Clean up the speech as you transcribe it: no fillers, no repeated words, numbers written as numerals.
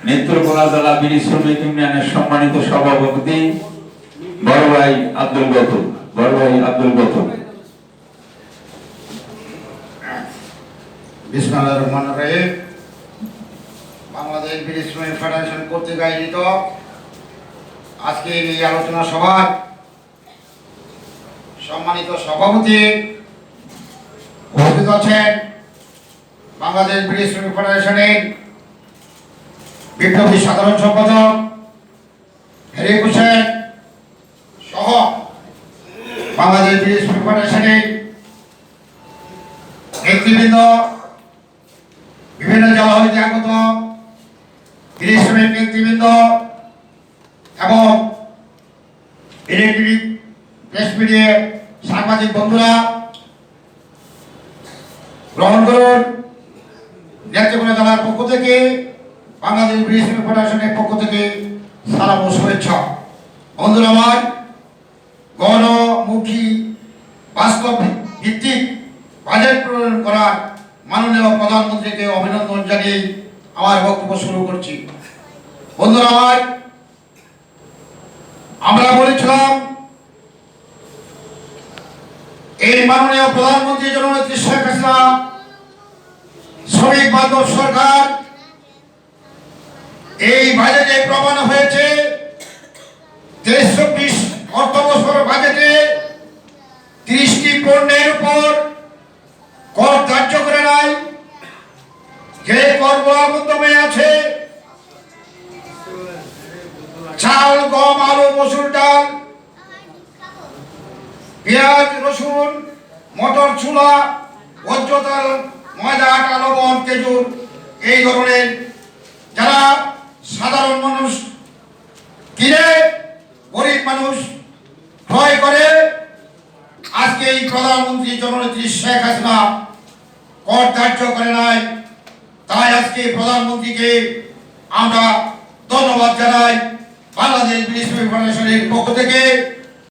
নেত্রকোনা জেলা বিড়ি শ্রমিক ইউনিয়নের সম্মানিত সভাপতি বড় ভাই আব্দুল গফুর। বিসমিল্লাহির রহমানির রহিম। বাংলাদেশ বিড়ি শ্রমিক ফেডারেশন কর্তৃক আয়োজিত আজকের এই আলোচনা সভার সম্মানিত সভাপতি উপস্থিত আছেন বাংলাদেশ বিড়ি শ্রমিক ফেডারেশনের বিপ্লবী সাধারণ সম্পাদক হেরিক হোসেন সহ বাংলাদেশ বিড়ি শ্রমিক ফেডারেশনের নেতৃবৃন্দ, বিভিন্ন জেলা হইতে আগত বিড়ি শ্রমিক নেতৃবৃন্দ এবং ইলেকট্রিক প্রেস মিডিয়ার সাংবাদিক বন্ধুরা, গ্রহণ করুন নেত্রকোনা জেলার পক্ষ থেকে বাংলাদেশ বিড়ি শ্রমিক ফেডারেশনের পক্ষ থেকে সালাম ও শুভেচ্ছা। বন্ধুরা আমার, গণমুখী বাস্তব ভিত্তিক বাজেট প্রণয়ন করার মাননীয় প্রধানমন্ত্রীকে অভিনন্দন জানিয়ে আমার বক্তব্য শুরু করছি। বন্ধুরা আমার, আমরা বলেছিলাম এই মাননীয় প্রধানমন্ত্রী জননেত্রী শেখ হাসিনা শ্রমিক বান্ধব সরকার এই বাজেটে প্রমাণ হয়েছে। 23-24 অর্থ বছর বাজেটে 30টি পণ্যের উপর কর ধার্য করে নাই। যে করগুলোর মাধ্যমে আছে চাল, গম, আলু, মসুর ডাল, পেঁয়াজ, রসুন, মটর চুলা, ভোজ্য তেল, ময়দা, আটা, লবণ, খেজুর, এই ধরনের যারা সাধারণ মানুষ কিনে, গরিব মানুষ ক্রয় করে, আজকে এই প্রধানমন্ত্রী জননেত্রী শেখ হাসিনা কর ধার্য করে নাই। তাই আজকে প্রধানমন্ত্রীকে আমরা ধন্যবাদ জানাই বাংলাদেশ বিড়ি শ্রমিক ফেডারেশনের পক্ষ থেকে।